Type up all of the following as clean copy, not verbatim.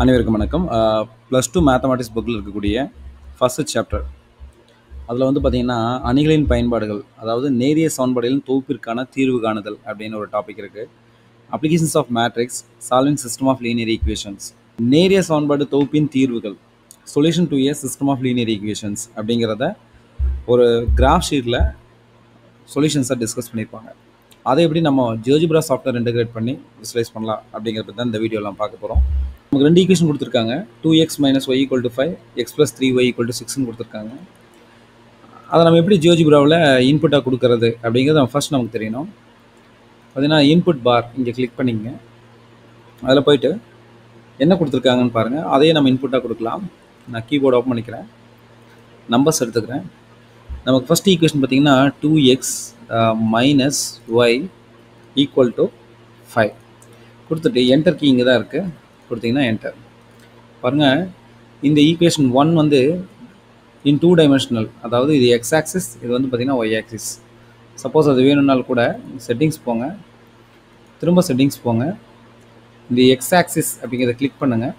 அனைவருக்கும் வணக்கம். +2 மேத்தமேட்டிக்ஸ் புக்கில் இருக்கக்கூடிய ஃபர்ஸ்ட் சாப்டர் அதில் வந்து பார்த்திங்கன்னா அணிகளின் பயன்பாடுகள், அதாவது நேரிய சமன்பாடுகளின் தொகுப்பிற்கான தீர்வு காணுதல் அப்படின்னு ஒரு டாபிக் இருக்குது. Applications of matrix, solving system of linear equations, நேரிய சமன்பாடு தொகுப்பின் தீர்வுகள், solution to a system of linear equations அப்படிங்கிறத ஒரு கிராஃப் ஷீட்டில் சொல்யூஷன்ஸை டிஸ்கஸ் பண்ணியிருப்பாங்க. அதை எப்படி நம்ம ஜியோஜிப்ரா சாஃப்ட்வேர் இன்டெகிரேட் பண்ணி விசுவலைஸ் பண்ணலாம் அப்படிங்கிறத தான் இந்த வீடியோலாம் பார்க்க போகிறோம். நமக்கு ரெண்டு ஈக்குவேஷன் கொடுத்துருக்காங்க. 2x - y = 5, x + 3y = 6ன்னு கொடுத்துருக்காங்க. அதை நம்ம எப்படி ஜியோஜிப்ராவில் இன்புட்டாக கொடுக்கறது அப்படிங்கிறது நம்ம ஃபர்ஸ்ட் நமக்கு தெரியணும். பார்த்தீங்கன்னா இன்புட் பார் இங்கே கிளிக் பண்ணிங்க. அதில் போயிட்டு என்ன கொடுத்துருக்காங்கன்னு பாருங்கள். அதையே நம்ம இன்புட்டாக கொடுக்கலாம். நான் கீபோர்டு ஓப்பன் பண்ணிக்கிறேன், நம்பர்ஸ் எடுத்துக்கிறேன். நமக்கு ஃபஸ்ட் ஈக்குவேஷன் பார்த்தீங்கன்னா 2x - y = 5 கொடுத்துட்டு என்டர் கீ இங்கே தான் இருக்குது. கொடுத்தீங்கன்னா என்டர். பாருங்கள், இந்த ஈக்குவேஷன் 1 வந்து இன் 2 டைமென்ஷனல், அதாவது இது எக்ஸ் ஆக்சிஸ், இது வந்து பார்த்திங்கன்னா ஒய் ஆக்சிஸ். சப்போஸ் அது வேணும்னாலும் கூட செட்டிங்ஸ் போங்க, திரும்ப செட்டிங்ஸ் போங்க, இந்த எக்ஸ் ஆக்சிஸ் அப்படிங்கிறத கிளிக் பண்ணுங்கள்.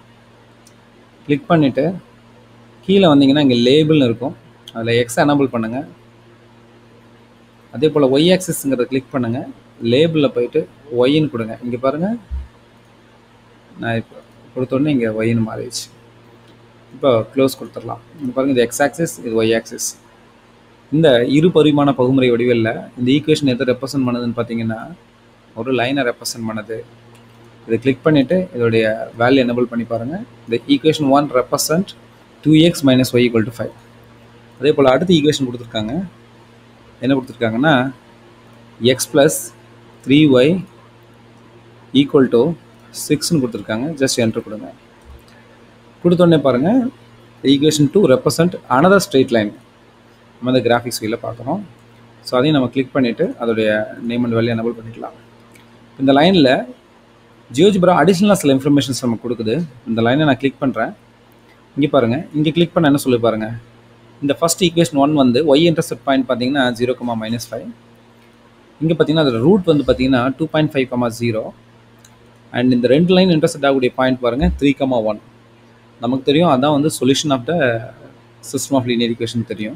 கிளிக் பண்ணிவிட்டு கீழே வந்தீங்கன்னா இங்கே லேபிள்னு இருக்கும், அதில் எக்ஸ் எனபிள் பண்ணுங்கள். அதே போல் ஒய் ஆக்சிஸ்ங்கிறத கிளிக் பண்ணுங்கள், லேபிளில் போயிட்டு ஒய்ன்னு கொடுங்க. இங்கே பாருங்கள், நான் இப்போ கொடுத்தோடனே இங்கே ஒய்ன்னு மாறிடுச்சு. இப்போ க்ளோஸ் கொடுத்துடலாம். இங்கே பாருங்கள், இது எக்ஸ் ஆக்சிஸ், இது ஒய் ஆக்சிஸ். இந்த இரு பரிமாண பகுமுறை வடிவில் இந்த ஈக்குவேஷன் எதை ரெப்ரசன்ட் பண்ணுதுன்னு பார்த்தீங்கன்னா ஒரு லைனை ரெப்ரசன்ட் பண்ணுது. இதை கிளிக் பண்ணிவிட்டு இதோடைய வேல்யூ எனபிள் பண்ணி பாருங்கள். இந்த ஈக்குவேஷன் 1 ரெப்ரசன்ட் 2x - y = 5. அதே போல் அடுத்த ஈக்குவேஷன் கொடுத்துருக்காங்க. என்ன கொடுத்துருக்காங்கன்னா x + 3y = 6ன்னு கொடுத்துருக்காங்க. ஜஸ்ட் என்ட்ரு கொடுங்க. கொடுத்தோடனே பாருங்கள், equation 2 represent another straight line. நம்ம இந்த கிராஃபிக்ஸ் வீலில் பார்க்குறோம். ஸோ அதையும் நம்ம கிளிக் பண்ணிவிட்டு அதோடைய நேம் அண்ட் வேல்யூ எனபிள் பண்ணிக்கலாம். இந்த லைனில் ஜியோஜிப்ரா அடிஷ்னலாக சில இன்ஃபர்மேஷன்ஸ் நமக்கு கொடுக்குது. இந்த லைனை நான் கிளிக் பண்ணுறேன். இங்கே பாருங்கள், இங்கே கிளிக் பண்ண என்ன சொல்லி பாருங்கள். இந்த ஃபஸ்ட் ஈக்குவேஷன் 1 வந்து ஒய் இன்டர்செப்ட் பாயிண்ட் பார்த்தீங்கன்னா 0, -5. இங்கே பார்த்தீங்கன்னா அதோட ரூட் வந்து பார்த்தீங்கன்னா 2.5, 0. அண்ட் இந்த ரெண்டு லைன் இன்டர்செக்ட் ஆகக்கூடிய பாயிண்ட் பாருங்கள் 3, 1. நமக்கு தெரியும் அதான் வந்து solution of the system of linear equation தெரியும்.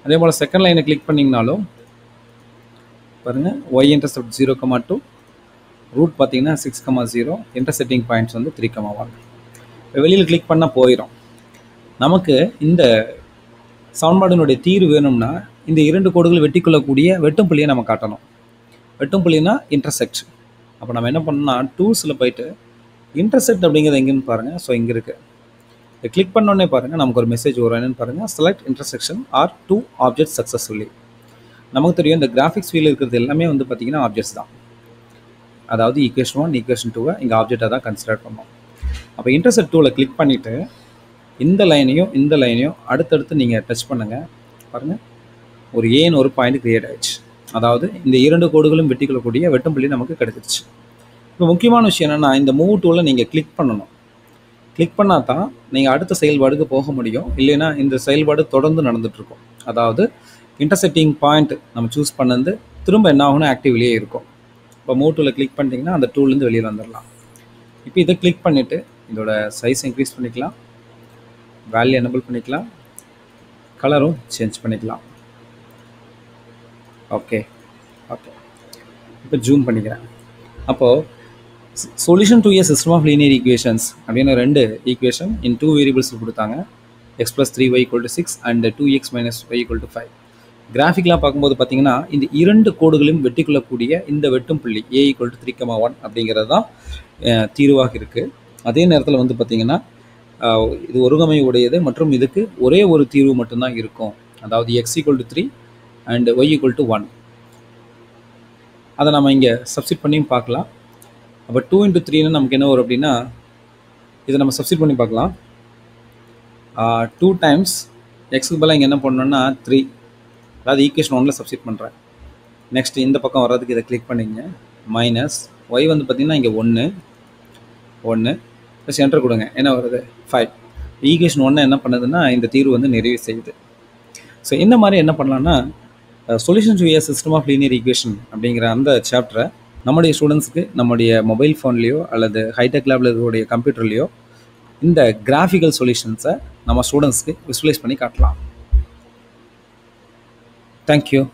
அதே போல் செகண்ட் லைனை கிளிக் பண்ணிங்கனாலும் பாருங்கள், ஒய் இன்டர்செப்ட் 0, 2, ரூட் பார்த்தீங்கன்னா 6, 0, இன்டர்செக்டிங் பாயிண்ட்ஸ் வந்து 3, 1. வெளியில் கிளிக் பண்ணால் போயிடும். நமக்கு இந்த சமன்பாடினுடைய தீர்வு வேணும்னா இந்த இரண்டு கோடுகள் வெட்டி கொள்ளக்கூடிய வெட்டும் புள்ளியை நம்ம காட்டணும். வெட்டும் புள்ளினா இன்டர்செக்ட். அப்போ நம்ம என்ன பண்ணோம்னா டூல்ஸில் போயிட்டு இன்டர்செக்ட் அப்படிங்கிறது எங்கேன்னு பாருங்கள். ஸோ இங்கே இருக்குது. இதை கிளிக் பண்ணோடனே பாருங்கள், நமக்கு ஒரு மெசேஜ் வரும். என்னென்னு பாருங்கள், select intersection or 2 object successfully. நமக்கு தெரியும் இந்த கிராஃபிக்ஸ் வீல் இருக்கிறது எல்லாமே வந்து பார்த்திங்கன்னா ஆப்ஜெக்ட்ஸ் தான். அதாவது ஈக்குவேஷன் 1, ஈக்குவேஷன் 2 இங்கே ஆப்ஜெக்டாக தான் கன்சிடர் பண்ணோம். அப்போ இன்டர்செக்ட் டூவில் கிளிக் பண்ணிவிட்டு இந்த லைனையும் அடுத்தடுத்து நீங்கள் டச் பண்ணுங்கள். பாருங்கள், ஒரு ஏன்னு ஒரு பாயிண்ட் கிரியேட் ஆகிடுச்சு. அதாவது இந்த இரண்டு கோடுகளும் வெட்டி கொள்ளக்கூடிய வெட்டும் புள்ளி நமக்கு கிடைச்சிருச்சு. இப்போ முக்கியமான விஷயம் என்னென்னா, இந்த மூவ் டூவில் நீங்கள் கிளிக் பண்ணணும். கிளிக் பண்ணால் தான் நீங்கள் அடுத்த செயல்பாடுக்கு போக முடியும். இல்லைன்னா இந்த செயல்பாடு தொடர்ந்து நடந்துகிட்ருக்கும். அதாவது இன்டர்செக்டிங் பாயிண்ட் நம்ம சூஸ் பண்ணது திரும்ப என்ன ஆகும்னா ஆக்டிவ்லேயே இருக்கும். இப்போ மூவ் டூவில் கிளிக் பண்ணிட்டீங்கன்னா அந்த டூல்லேருந்து வெளியில் வந்துடலாம். இப்போ இதை கிளிக் பண்ணிவிட்டு இதோட சைஸ் இன்க்ரீஸ் பண்ணிக்கலாம், வேல்யூ எனபிள் பண்ணிக்கலாம், கலரும் சேஞ்ச் பண்ணிக்கலாம். ஓகே. இப்போ ஜூம் பண்ணிக்கிறேன். அப்போது solution to a system of linear equations அப்படின்னு ரெண்டு ஈக்குவேஷன் இன் 2 வேரியபிள்ஸ் கொடுத்தாங்க. x + 3y = 6 and 2x - y = 5. கிராஃபிக்லாம் பார்க்கும்போது பார்த்தீங்கன்னா இந்த இரண்டு கோடுகளையும் வெட்டி கொள்ளக்கூடிய இந்த வெட்டும் புள்ளி a = 3, 1 அப்படிங்கிறது தான் தீர்வாக இருக்குது. அதே நேரத்தில் வந்து பார்த்திங்கன்னா இது ஒருங்கமை உடையது மற்றும் இதுக்கு ஒரே ஒரு தீர்வு மட்டும்தான் இருக்கும். அதாவது x = 3 அண்ட் y = 1. அதை நம்ம இங்கே சப்ஸ்டிட் பண்ணியும் பார்க்கலாம். அப்போ 2 × 3ன்னு நமக்கு என்ன வரும் அப்படின்னா, இதை நம்ம சப்ஸ்டிட் பண்ணி பார்க்கலாம். 2 டைம்ஸ் எக்ஸுக்கு பதிலாக இங்கே என்ன பண்ணணும்னா 3, அதாவது ஈக்குவேஷன் 1ல் சப்ஸ்டிட் பண்ணுறேன். நெக்ஸ்ட் இந்த பக்கம் வர்றதுக்கு இதை கிளிக் பண்ணிங்க. மைனஸ் y வந்து பார்த்திங்கன்னா இங்கே 1 ப்ளஸ் என்டர் கொடுங்க. என்ன வருது 5. ஈக்குவேஷன் 1 என்ன பண்ணுதுன்னா இந்த தீர்வு வந்து நிறைவு செய்யுது. ஸோ இந்த மாதிரி என்ன பண்ணலான்னா solution to a system of linear equation அப்படிங்கிற அந்த சாப்டரை நம்முடைய ஸ்டூடெண்ட்ஸுக்கு நம்முடைய மொபைல் ஃபோன்லேயோ அல்லது ஹைடெக் லேபில் இருக்கக்கூடிய கம்ப்யூட்டர்லேயோ இந்த கிராஃபிக்கல் சொல்யூஷன்ஸை நம்ம ஸ்டூடெண்ட்ஸ்க்கு விசுவலைஸ் பண்ணி காட்டலாம். தேங்க்யூ.